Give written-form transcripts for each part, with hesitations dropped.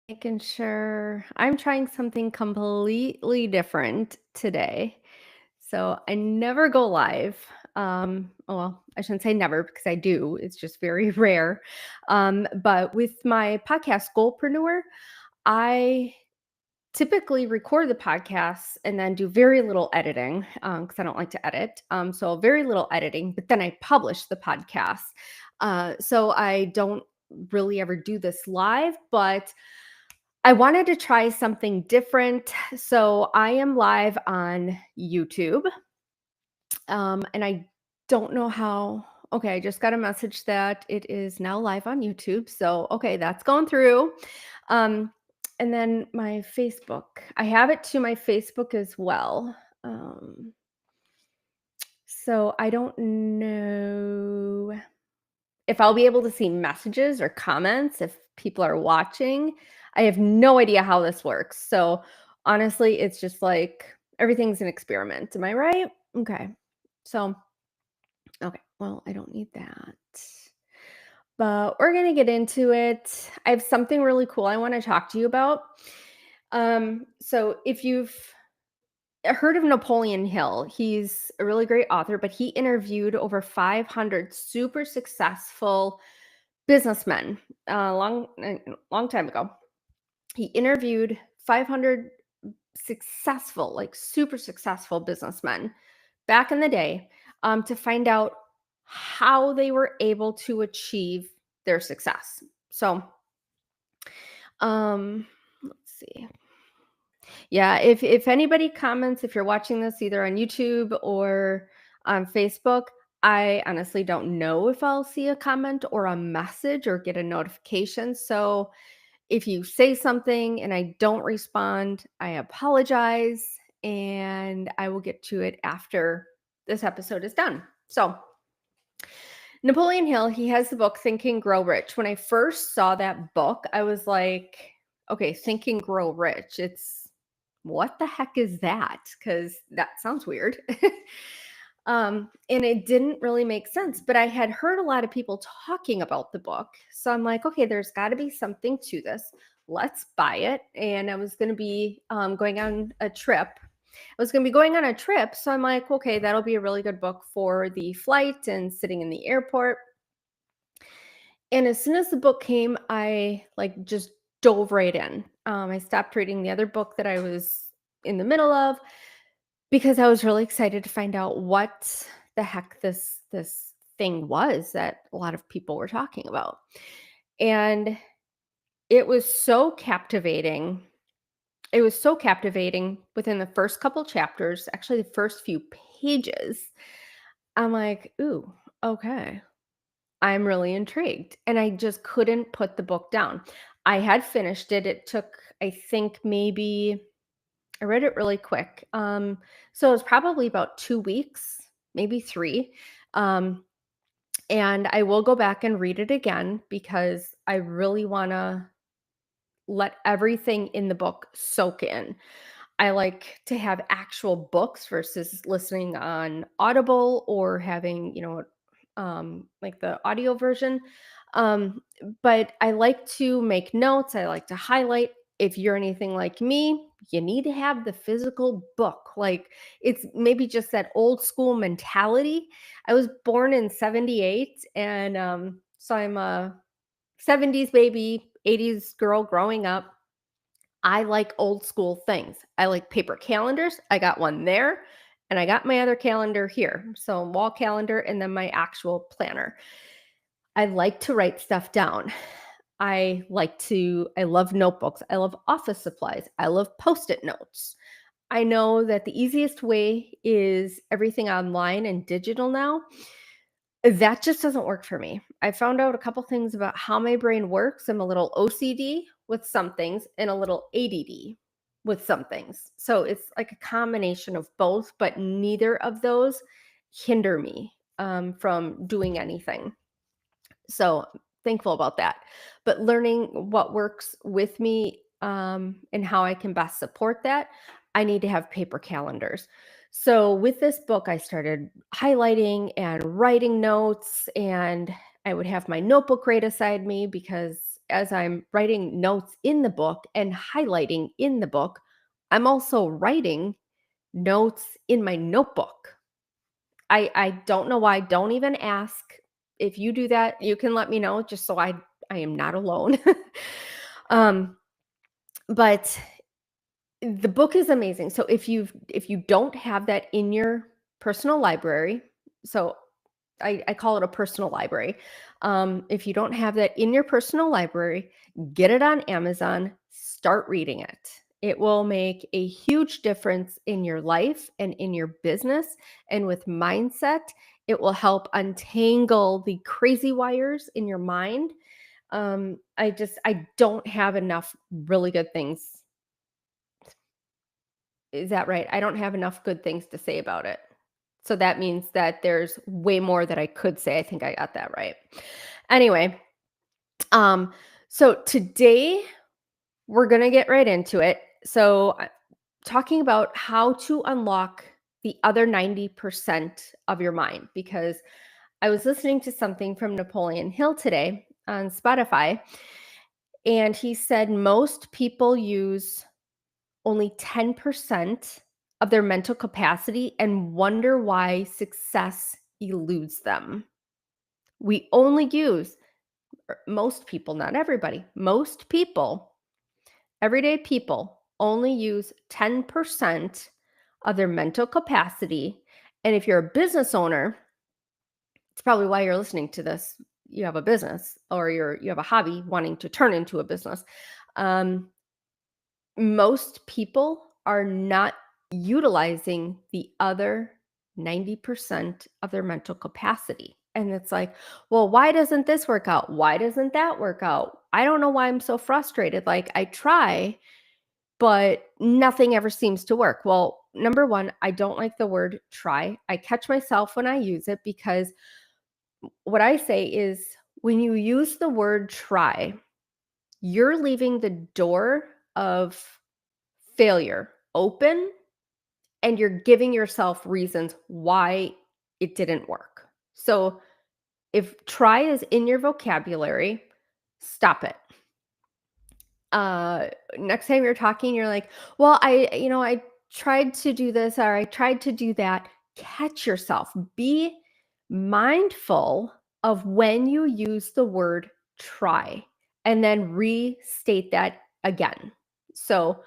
Making sure I'm trying something completely different today. So I never go live. Well, I shouldn't say never because I do. It's just very rare. But with my podcast Goalpreneur, I typically record the podcasts and then do very little editing because I don't like to edit. So very little editing, but then I publish the podcast. So I don't really ever do this live, but I wanted to try something different. So I am live on YouTube. And I don't know how. Okay, I just got a message that it is now live on YouTube. So, okay, that's going through. Um, and then my Facebook, I have it to my Facebook as well. Um, so I don't know if I'll be able to see messages or comments if people are watching. I have no idea how this works. So honestly, it's just like everything's an experiment. Am I right? Okay. So, okay. Well, I don't need that. But we're going to get into it. I have something really cool I want to talk to you about. So if you've heard of Napoleon Hill, he's a really great author, but he interviewed over 500 super successful businessmen long time ago. He interviewed 500 successful, like super successful businessmen back in the day to find out how they were able to achieve their success. So, let's see. Yeah, if anybody comments, if you're watching this either on YouTube or on Facebook, I honestly don't know if I'll see a comment or a message or get a notification. So if you say something and I don't respond, I apologize and I will get to it after this episode is done. So, Napoleon Hill, he has the book Think and Grow Rich. When I first saw that book, I was like, okay, Think and Grow Rich. It's what the heck is that? Because that sounds weird. And it didn't really make sense, but I had heard a lot of people talking about the book. So I'm like, okay, there's got to be something to this. Let's buy it. And I was going to be going on a trip. I was going to be going on a trip. So I'm like, okay, that'll be a really good book for the flight and sitting in the airport. And as soon as the book came, I like just dove right in. I stopped reading the other book that I was in the middle of because I was really excited to find out what the heck this thing was that a lot of people were talking about. And it was so captivating. It was so captivating within the first couple chapters, actually the first few pages. I'm like, "Ooh, okay. I'm really intrigued." And I just couldn't put the book down. I had finished it. It took, I think, maybe I read it really quick. So it was probably about 2 weeks, maybe 3. Um, and I will go back and read it again because I really wanna let everything in the book soak in. I like to have actual books versus listening on Audible or having, like the audio version. Um, but I like to make notes. I like to highlight. If you're anything like me, you need to have the physical book. Like it's maybe just that old school mentality. I was born in 78 and so I'm a 70s baby, 80s girl growing up. I like old school things. I like paper calendars. I got one there and I got my other calendar here. So wall calendar and then my actual planner. I like to write stuff down. I love notebooks. I love office supplies. I love post-it notes. I know that the easiest way is everything online and digital now. That just doesn't work for me. I found out a couple things about how my brain works. I'm a little OCD with some things and a little ADD with some things. So it's like a combination of both, but neither of those hinder me from doing anything. So thankful about that. But learning what works with me and how I can best support that, I need to have paper calendars. So with this book, I started highlighting and writing notes, and I would have my notebook right aside me because as I'm writing notes in the book and highlighting in the book, I'm also writing notes in my notebook. I don't know why. Don't even ask. If you do that, you can let me know just so I am not alone. um, but the book is amazing. So if you don't have that in your personal library, so I call it a personal library. If you don't have that in your personal library, get it on Amazon, start reading it. It will make a huge difference in your life and in your business and with mindset. It will help untangle the crazy wires in your mind. I don't have enough really good things. Is that right? I don't have enough good things to say about it. So that means that there's way more that I could say. I think I got that right. Anyway, um, so today we're gonna get right into it. So talking about how to unlock the other 90% of your mind, because I was listening to something from Napoleon Hill today on Spotify, and he said most people use only 10% of their mental capacity and wonder why success eludes them. We only use, most people, not everybody, most people, everyday people only use 10% of their mental capacity. And if you're a business owner, it's probably why you're listening to this. You have a business or you have a hobby wanting to turn into a business. Um, Most people are not utilizing the other 90% of their mental capacity. And it's like, well, why doesn't this work out? Why doesn't that work out? I don't know why I'm so frustrated. Like, I try, but nothing ever seems to work. Well, number one, I don't like the word try. I catch myself when I use it because what I say is when you use the word try, you're leaving the door of failure open and you're giving yourself reasons why it didn't work. So if try is in your vocabulary, stop it. Uh Next time you're talking, you're like, well, I tried to do this or I tried to do that. Catch yourself. Be mindful of when you use the word try and then restate that again. So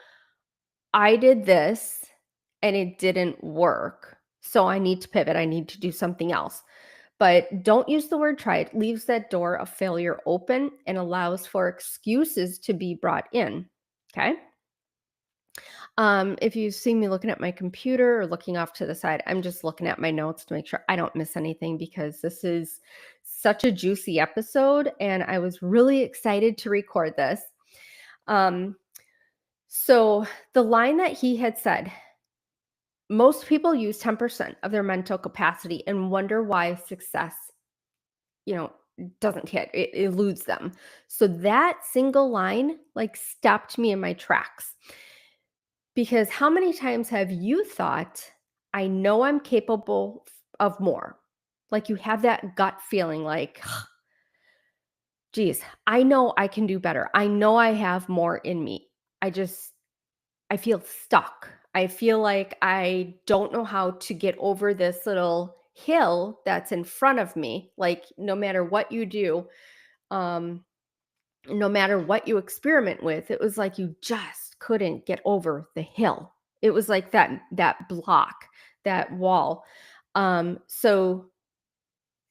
I did this and it didn't work. So I need to pivot. I need to do something else. But don't use the word try. It leaves that door of failure open and allows for excuses to be brought in. Okay. If you see me looking at my computer or looking off to the side, I'm just looking at my notes to make sure I don't miss anything because this is such a juicy episode and I was really excited to record this. Um, so the line that he had said, most people use 10% of their mental capacity and wonder why success, you know, doesn't hit, it eludes them. So that single line like stopped me in my tracks. Because how many times have you thought, I know I'm capable of more? Like you have that gut feeling like, geez, I know I can do better. I know I have more in me. I feel stuck. I feel like I don't know how to get over this little hill that's in front of me. Like no matter what you do, um, no matter what you experiment with, it was like you just couldn't get over the hill. It was like that block, that wall. So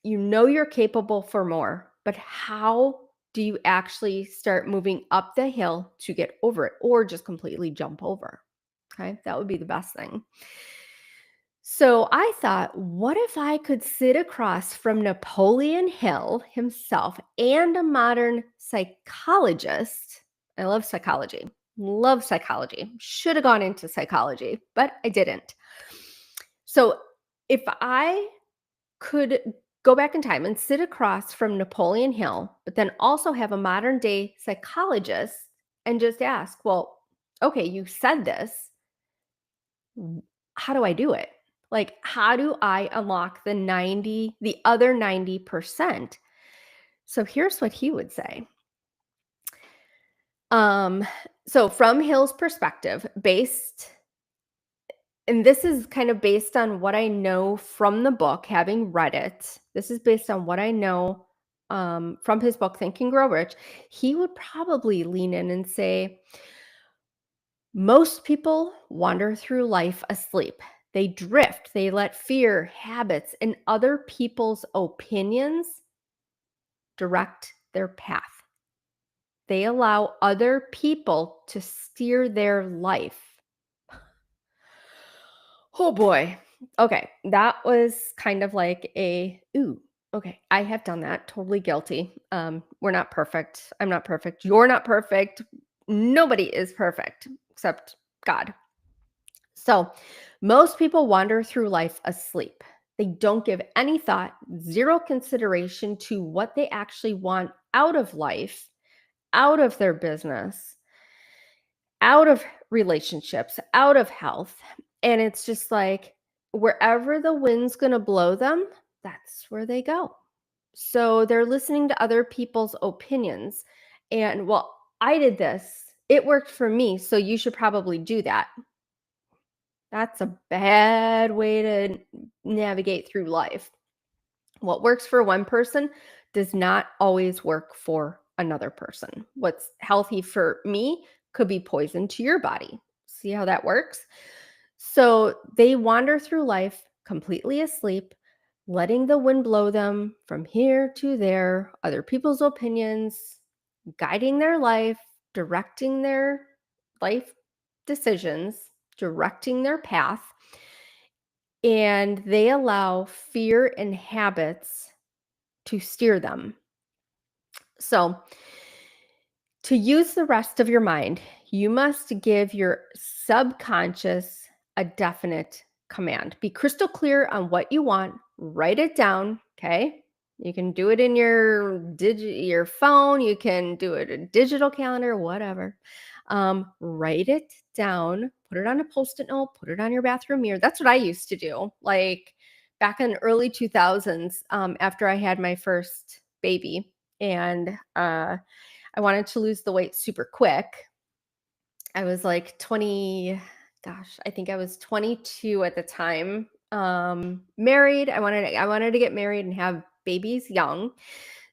you know you're capable for more, but how do you actually start moving up the hill to get over it or just completely jump over? Okay, that would be the best thing. So I thought, what if I could sit across from Napoleon Hill himself and a modern psychologist? I love psychology. Love psychology. Should have gone into psychology, but I didn't. So if I could go back in time and sit across from Napoleon Hill, but then also have a modern day psychologist and just ask, well, okay, you said this. How do I do it? Like, how do I unlock the other 90%? So here's what he would say. Um, so from Hill's perspective, and this is kind of based on what I know from the book, having read it. This is based on what I know from his book, Think and Grow Rich. He would probably lean in and say, most people wander through life asleep. They drift, they let fear, habits, and other people's opinions direct their path. They allow other people to steer their life. Oh boy. Okay, that was kind of like ooh, okay, I have done that, totally guilty. We're not perfect. I'm not perfect. You're not perfect. Nobody is perfect except God. So, most people wander through life asleep. They don't give any thought, zero consideration to what they actually want out of life, out of their business, out of relationships, out of health. And it's just like wherever the wind's going to blow them, that's where they go. So they're listening to other people's opinions. And well, I did this. It worked for me. So you should probably do that. That's a bad way to navigate through life. What works for one person does not always work for another person. What's healthy for me could be poison to your body. See how that works? So they wander through life completely asleep, letting the wind blow them from here to there, other people's opinions, guiding their life, directing their life decisions, directing their path, and they allow fear and habits to steer them. So, to use the rest of your mind, you must give your subconscious a definite command. Be crystal clear on what you want, write it down, okay? You can do it in your phone, you can do it in digital calendar, whatever. Write it down, put it on a post-it note, put it on your bathroom mirror. That's what I used to do. Like back in the early 2000s, after I had my first baby, and I wanted to lose the weight super quick. I was like 20, gosh, I think I was 22 at the time. Married. I wanted to get married and have babies young.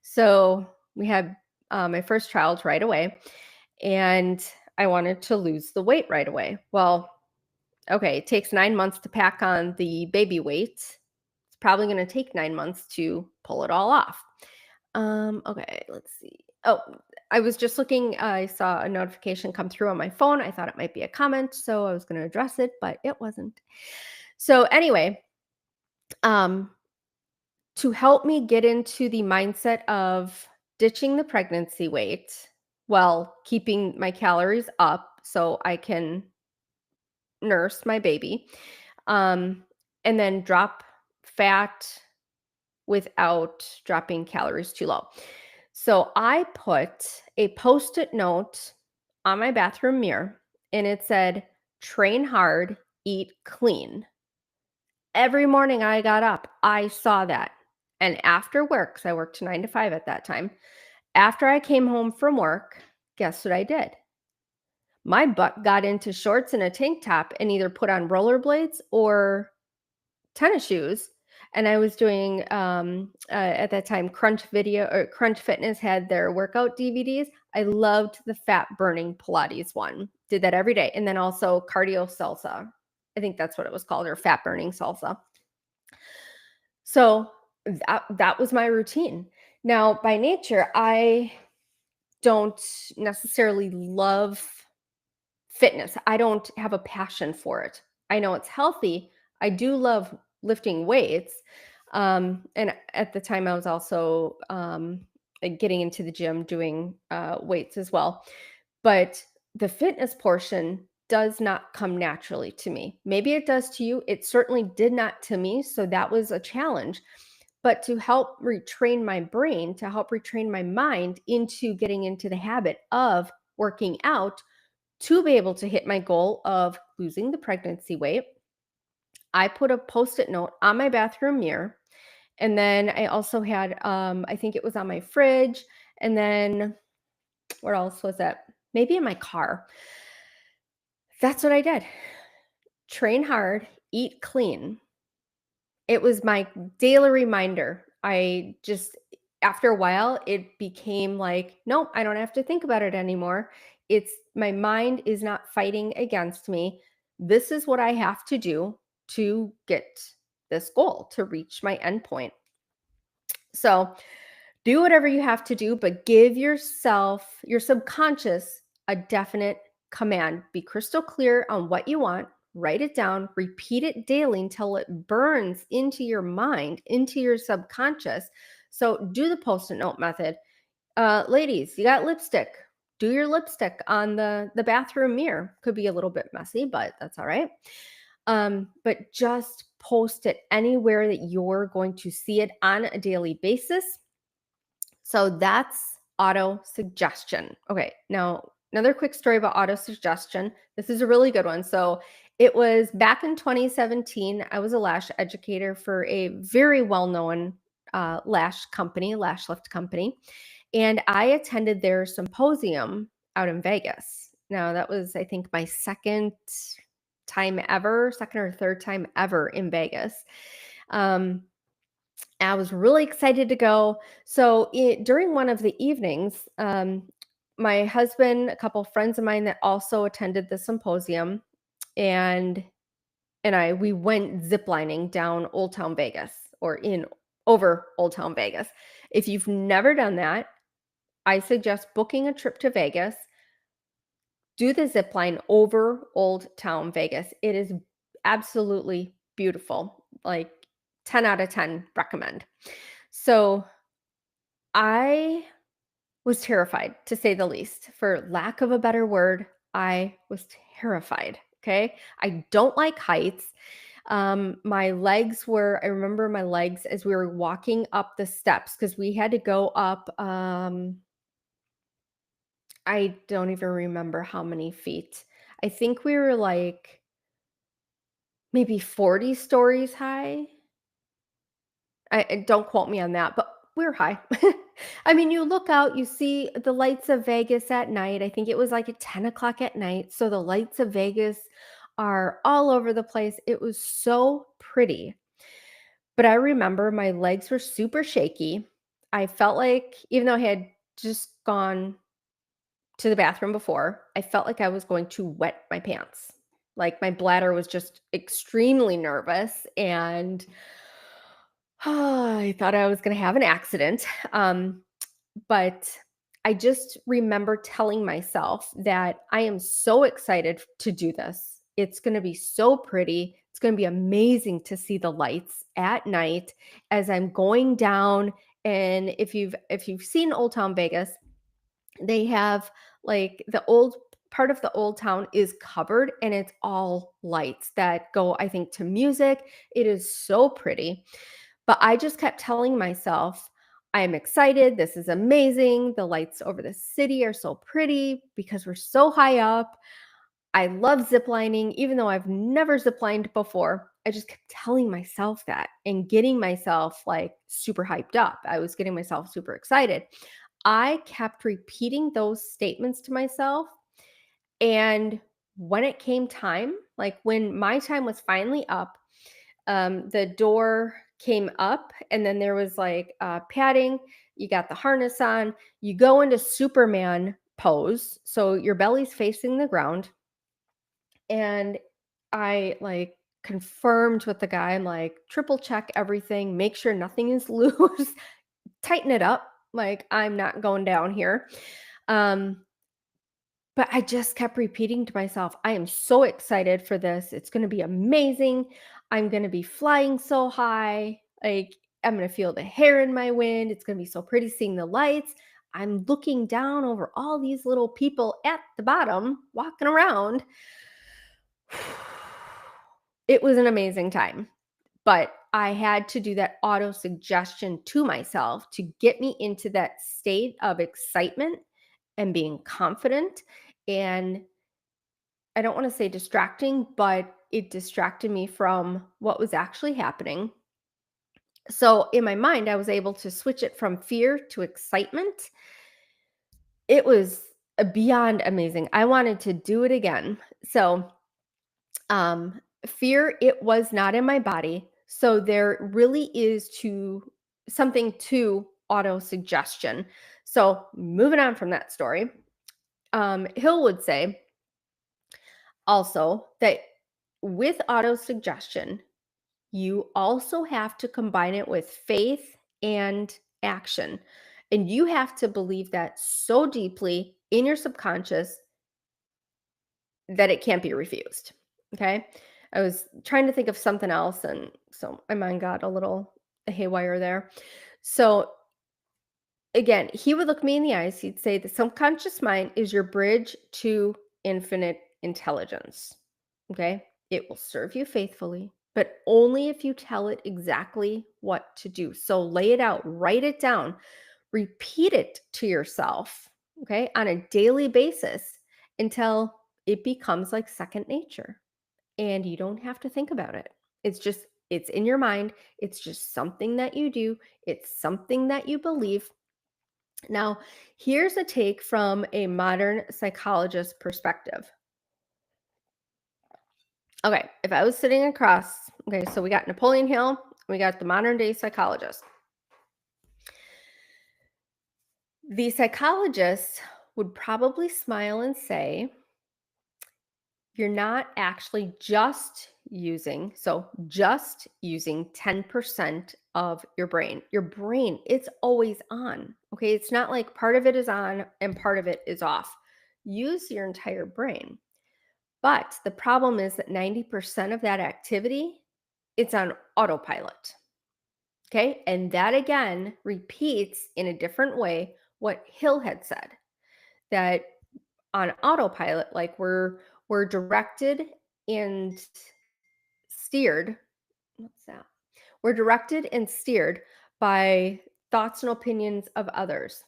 So we had my first child right away, and I wanted to lose the weight right away. Well, okay, it takes 9 months to pack on the baby weight. It's probably going to take 9 months to pull it all off. Okay, let's see. Oh, I was just looking. I saw a notification come through on my phone. I thought it might be a comment, so I was going to address it, but it wasn't. So anyway, um, to help me get into the mindset of ditching the pregnancy weight while keeping my calories up so I can nurse my baby, um, and then drop fat without dropping calories too low. So I put a post-it note on my bathroom mirror, and it said, train hard, eat clean. Every morning I got up, I saw that. And after work, 'cause I worked 9 to 5 at that time, after I came home from work, guess what I did? My butt got into shorts and a tank top and either put on rollerblades or tennis shoes. And I was doing at that time Crunch Fitness had their workout DVDs. I loved the fat burning Pilates one. Did that every day. And then also cardio salsa. I think that's what it was called, or fat burning salsa. So that was my routine. Now, by nature, I don't necessarily love fitness. I don't have a passion for it. I know it's healthy. I do love lifting weights. And at the time, I was also getting into the gym doing weights as well. But the fitness portion does not come naturally to me. Maybe it does to you. It certainly did not to me. So that was a challenge. But to help retrain my brain, to help retrain my mind into getting into the habit of working out, to be able to hit my goal of losing the pregnancy weight, I put a post-it note on my bathroom mirror. And then I also had, I think it was on my fridge. And then where else was that? maybe in my car. That's what I did. Train hard, eat clean. It was my daily reminder. I just after a while, it became like, nope, I don't have to think about it anymore. It's my mind is not fighting against me. This is what I have to do to get this goal, to reach my endpoint. So do whatever you have to do, but give yourself, your subconscious, a definite command. Be crystal clear on what you want. Write it down, repeat it daily until it burns into your mind, into your subconscious. So do the post-it note method. Ladies, you got lipstick. Do your lipstick on the bathroom mirror. Could be a little bit messy, but that's all right. But just post it anywhere that you're going to see it on a daily basis. So that's auto suggestion. Okay, now another quick story about auto suggestion. This is a really good one. So it was back in 2017. I was a lash educator for a very well known lash company, lash lift company. And I attended their symposium out in Vegas. Now, that was, I think, my second time ever, second or third time ever in Vegas. I was really excited to go. So during one of the evenings, my husband, a couple friends of mine that also attended the symposium, and we went ziplining down Old Town Vegas, or in over Old Town Vegas. If you've never done that, I suggest booking a trip to Vegas. Do the zip line over Old Town Vegas. It is absolutely beautiful. Like 10 out of 10 recommend. So I was terrified, to say the least. For lack of a better word, I was terrified. Okay. I don't like heights. My legs were, I remember my legs as we were walking up the steps because we had to go up. I don't even remember how many feet. I think we were like maybe 40 stories high. Don't quote me on that, but we're high. I mean, you look out, you see the lights of Vegas at night. I think it was like at 10 o'clock at night. So the lights of Vegas are all over the place. It was so pretty. But I remember my legs were super shaky. I felt like, even though I had just gone to the bathroom before, I felt like I was going to wet my pants. Like my bladder was just extremely nervous, and I thought I was going to have an accident. But I just remember telling myself that I am so excited to do this. It's going to be so pretty. It's going to be amazing to see the lights at night as I'm going down. And if you've seen Old Town Vegas, they have like the old part of the old town is covered, and it's all lights that go, I think, to music. It is so pretty. But I just kept telling myself, I am excited. This is amazing. The lights over the city are so pretty because we're so high up. I love ziplining, even though I've never ziplined before. I just kept telling myself that and getting myself like super hyped up. I was getting myself super excited. I kept repeating those statements to myself. And when it came time, like when my time was finally up, the door came up, and then there was like padding. You got the harness on. You go into Superman pose. So your belly's facing the ground. And I like confirmed with the guy, I'm like, triple check everything, make sure nothing is loose, tighten it up. Like, I'm not going down here. Um, but I just kept repeating to myself, I am so excited for this. It's going to be amazing. I'm going to be flying so high. Like, I'm going to feel the hair in my wind. It's going to be so pretty seeing the lights. I'm looking down over all these little people at the bottom walking around. It was an amazing time, but I had to do that auto suggestion to myself to get me into that state of excitement and being confident. And I don't want to say distracting, but it distracted me from what was actually happening. So in my mind, I was able to switch it from fear to excitement. It was beyond amazing. I wanted to do it again. So, fear, it was not in my body. So there really is something to auto suggestion. So moving on from that story, Hill would say also that with auto suggestion, you also have to combine it with faith and action. And you have to believe that so deeply in your subconscious that it can't be refused. Okay. I was trying to think of something else. And so my mind got a little haywire there. So again, he would look me in the eyes. He'd say, the subconscious mind is your bridge to infinite intelligence. Okay. It will serve you faithfully, but only if you tell it exactly what to do. So lay it out, write it down, repeat it to yourself, okay, on a daily basis until it becomes like second nature and you don't have to think about it. It's in your mind. It's just something that you do. It's something that you believe. Now, here's a take from a modern psychologist perspective. Okay, if I was sitting across, okay, so we got Napoleon Hill, we got the modern day psychologist. The psychologist would probably smile and say, you're not actually just using 10% of your brain. Your brain, it's always on. Okay. It's not like part of it is on and part of it is off. Use your entire brain. But the problem is that 90% of that activity, it's on autopilot. Okay. And that again repeats in a different way what Hill had said, that on autopilot, like we're directed and steered. What's that? We're directed and steered by thoughts and opinions of others.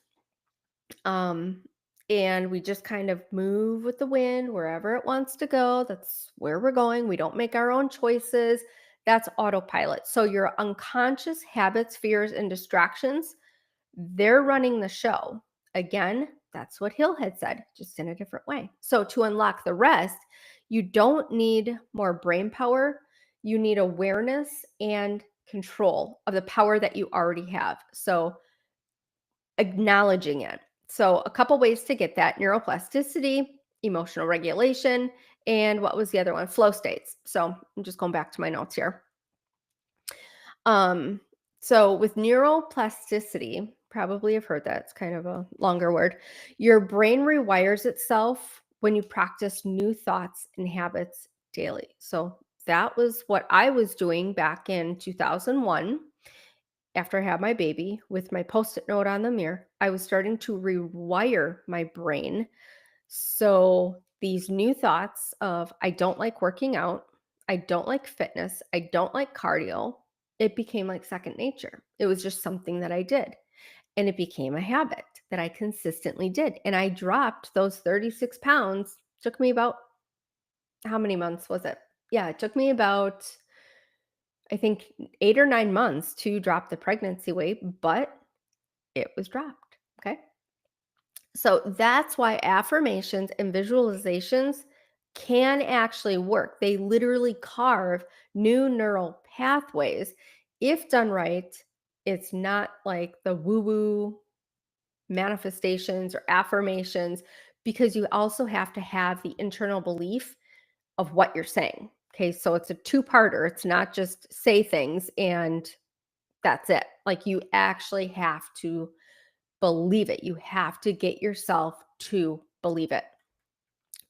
Um, and we just kind of move with the wind wherever it wants to go. That's where we're going. We don't make our own choices. That's autopilot. So your unconscious habits, fears, and distractions, they're running the show. Again, that's what Hill had said, just in a different way. So to unlock the rest, you don't need more brain power. You need awareness and control of the power that you already have. So acknowledging it. So a couple ways to get that: neuroplasticity, emotional regulation, and what was the other one? Flow states. So I'm just going back to my notes here. Um, so with neuroplasticity, probably have heard that. It's kind of a longer word. Your brain rewires itself when you practice new thoughts and habits daily. So that was what I was doing back in 2001 after I had my baby with my post-it note on the mirror. I was starting to rewire my brain. So these new thoughts of, I don't like working out, I don't like fitness, I don't like cardio, it became like second nature. It was just something that I did. And it became a habit that I consistently did. And I dropped those 36 pounds. Took me about, how many months was it? Yeah, it took me about, I think, 8 or 9 months to drop the pregnancy weight, but it was dropped. Okay. So that's why affirmations and visualizations can actually work. They literally carve new neural pathways. If done right, it's not like the woo woo manifestations or affirmations, because you also have to have the internal belief of what you're saying. Okay. So it's a two-parter. It's not just say things and that's it. Like you actually have to believe it. You have to get yourself to believe it.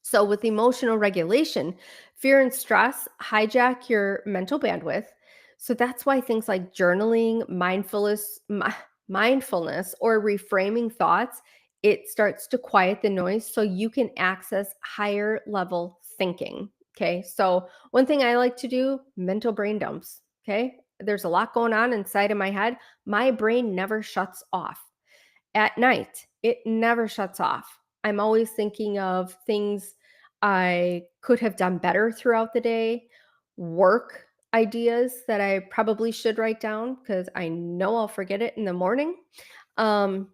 So, with emotional regulation, fear and stress hijack your mental bandwidth. So, that's why things like journaling, mindfulness, or reframing thoughts, it starts to quiet the noise so you can access higher level thinking. Okay. So, one thing I like to do, mental brain dumps. Okay. There's a lot going on inside of my head. My brain never shuts off. At night, it never shuts off. I'm always thinking of things I could have done better throughout the day, work ideas that I probably should write down because I know I'll forget it in the morning. Um,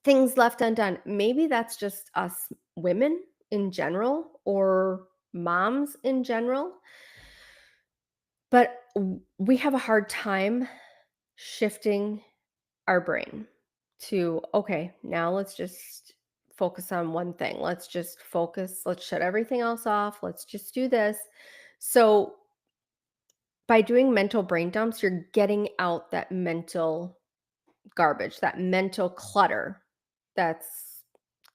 things left undone. Maybe that's just us women in general or moms in general, but we have a hard time shifting our brain to, okay, now let's just focus on one thing. Let's just focus, let's shut everything else off. Let's just do this. So, by doing mental brain dumps, you're getting out that mental garbage, that mental clutter that's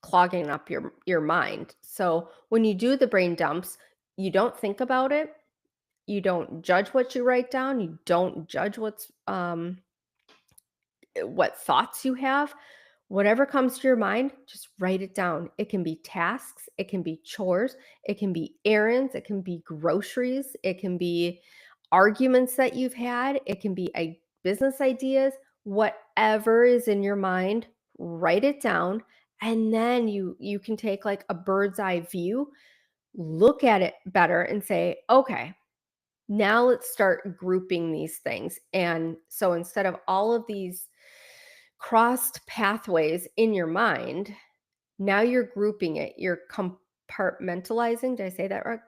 clogging up your mind. So, when you do the brain dumps, you don't think about it. You don't judge what you write down. You don't judge what thoughts you have. Whatever comes to your mind, just write it down. It can be tasks, it can be chores, it can be errands, it can be groceries, it can be arguments that you've had, it can be business ideas, whatever is in your mind, write it down, and then you can take like a bird's eye view, look at it better and say, "Okay, now let's start grouping these things." And so instead of all of these crossed pathways in your mind, now you're grouping it. You're compartmentalizing. Did I say that right?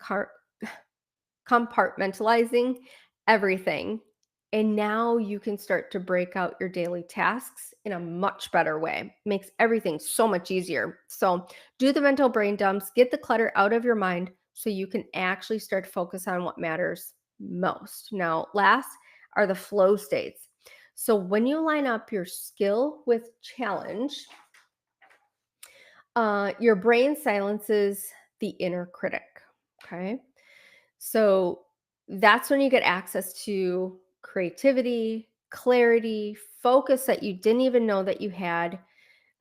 Compartmentalizing everything. And now you can start to break out your daily tasks in a much better way. Makes everything so much easier. So do the mental brain dumps, get the clutter out of your mind so you can actually start to focus on what matters most. Now, last are the flow states. So when you line up your skill with challenge, your brain silences the inner critic. Okay. So that's when you get access to creativity, clarity, focus that you didn't even know that you had.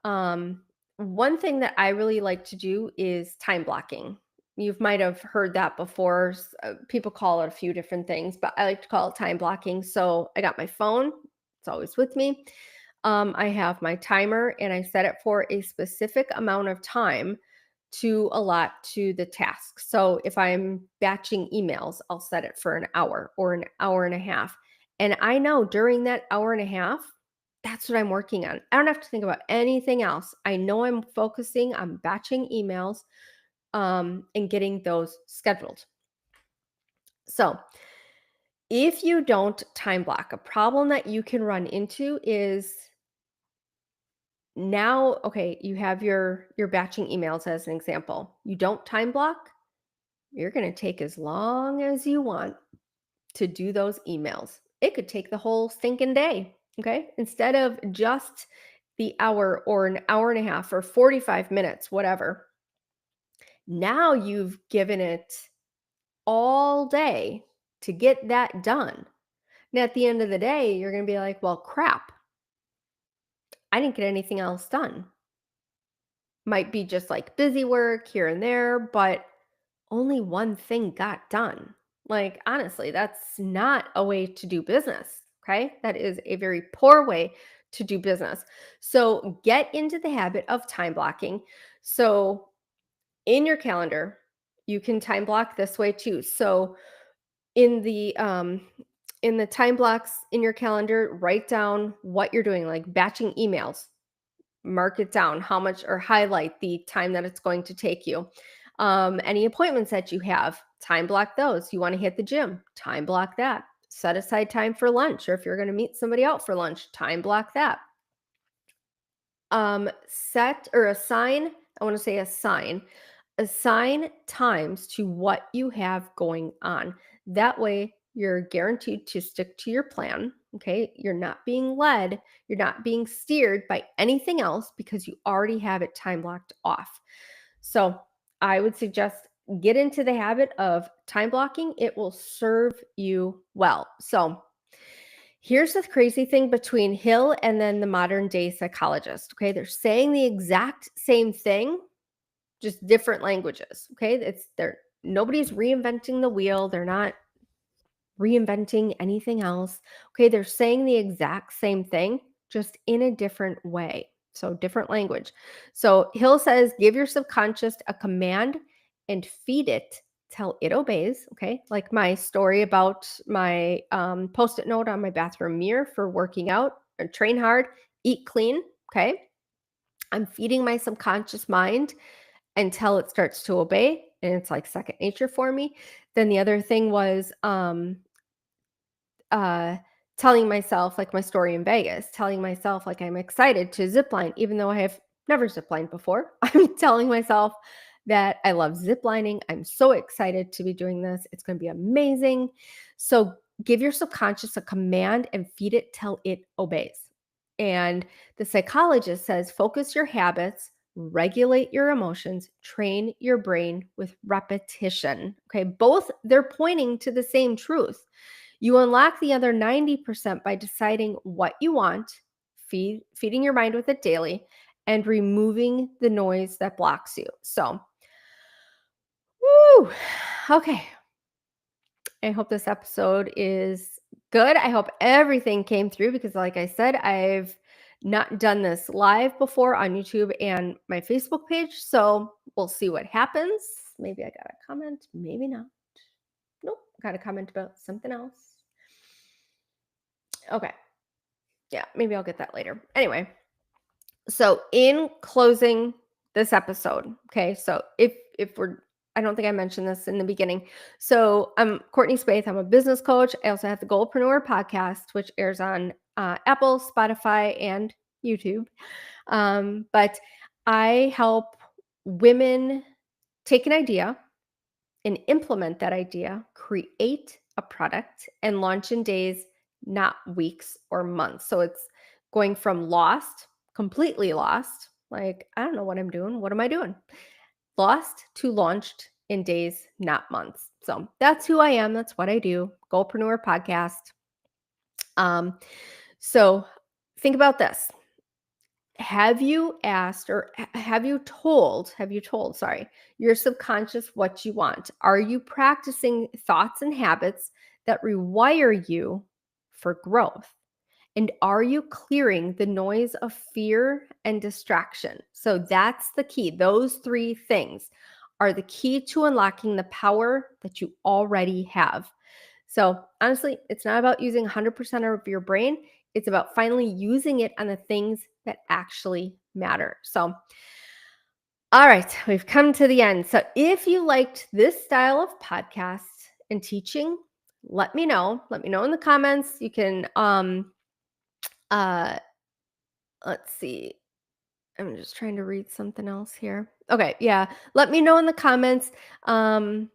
Um, One thing that I really like to do is time blocking. You might have heard that before. People call it a few different things, but I like to call it time blocking. So I got my phone, it's always with me. I have my timer and I set it for a specific amount of time to allot to the task. So if I'm batching emails, I'll set it for an hour or an hour and a half. And I know during that hour and a half, that's what I'm working on. I don't have to think about anything else. I know I'm focusing on batching emails and getting those scheduled. So if you don't time block, a problem that you can run into is now, okay, you have your batching emails as an example. You don't time block, you're going to take as long as you want to do those emails. It could take the whole stinking day, okay? Instead of just the hour or an hour and a half or 45 minutes, whatever. Now you've given it all day to get that done. Now, at the end of the day, you're going to be like, well, crap, I didn't get anything else done. Might be just like busy work here and there, but only one thing got done. Like, honestly, that's not a way to do business. Okay. That is a very poor way to do business. So, get into the habit of time blocking. So, in your calendar, you can time block this way too. So, in the time blocks in your calendar, write down what you're doing, like batching emails. Mark it down, how much, or highlight the time that it's going to take you. Any appointments that you have, time block those. You want to hit the gym, time block that. Set aside time for lunch, or if you're going to meet somebody out for lunch, time block that. Set or assign, I want to say assign times to what you have going on. That way, you're guaranteed to stick to your plan. Okay. You're not being led, you're not being steered by anything else because you already have it time blocked off. So, I would suggest get into the habit of time blocking. It will serve you well. So, here's the crazy thing between Hill and then the modern day psychologist. Okay. They're saying the exact same thing, just different languages. Okay. They're nobody's reinventing the wheel. They're not reinventing anything else. Okay. They're saying the exact same thing, just in a different way. So, different language. So, Hill says, give your subconscious a command and feed it till it obeys. Okay. Like my story about my post it note on my bathroom mirror for working out, train hard, eat clean. Okay. I'm feeding my subconscious mind until it starts to obey, and it's like second nature for me. Then the other thing was uh, telling myself, like my story in Vegas, telling myself like I'm excited to zip line, even though I have never zip lined before. I'm telling myself that I love zip lining. I'm so excited to be doing this. It's going to be amazing. So give your subconscious a command and feed it till it obeys. And the psychologist says focus your habits, regulate your emotions, train your brain with repetition. Okay, both they're pointing to the same truth. You unlock the other 90% by deciding what you want, feeding your mind with it daily, and removing the noise that blocks you. So, woo, okay. I hope this episode is good. I hope everything came through because, like I said, I've not done this live before on YouTube and my Facebook page. So, we'll see what happens. Maybe I got a comment, maybe not. Nope, got a comment about something else. Okay. Yeah, maybe I'll get that later. Anyway, so in closing this episode, okay, so if we're I don't think I mentioned this in the beginning. So I'm Courtney Spaeth. I'm a business coach. I also have the Goalpreneur podcast, which airs on Apple, Spotify, and YouTube. But I help women take an idea and implement that idea, create a product, and launch in days, not weeks or months. So it's going from lost, completely lost, like, I don't know what I'm doing. What am I doing? Lost to launched in days, not months. So that's who I am. That's what I do. Goalpreneur podcast. Um, so think about this. Have you asked or have you told, sorry, your subconscious what you want? Are you practicing thoughts and habits that rewire you for growth? And are you clearing the noise of fear and distraction? So that's the key. Those three things are the key to unlocking the power that you already have. So honestly, it's not about using 100% of your brain. It's about finally using it on the things that actually matter. So, all right, we've come to the end. So if you liked this style of podcast and teaching, let me know. Let me know in the comments. You can uh let's see. I'm just trying to read something else here. Okay, yeah. Let me know in the comments. And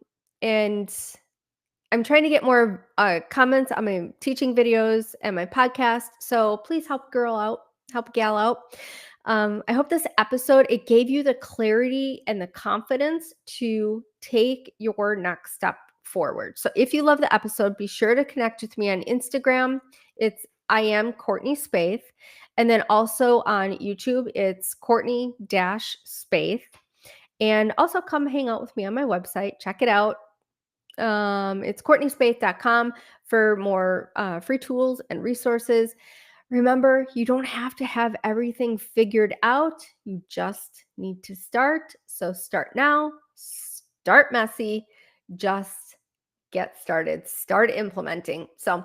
I'm trying to get more comments on my teaching videos and my podcast. So please help a girl out, help a gal out. I hope this episode, it gave you the clarity and the confidence to take your next step forward. So if you love the episode, be sure to connect with me on Instagram. It's I am Courtney Spaeth. And then also on YouTube, it's Courtney-Spaeth. And also come hang out with me on my website. Check it out. It's CourtneySpaeth.com for more free tools and resources. Remember, you don't have to have everything figured out. You just need to start. So start now, start messy, just get started, start implementing. So,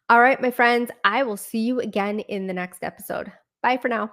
all right, my friends, I will see you again in the next episode. Bye for now.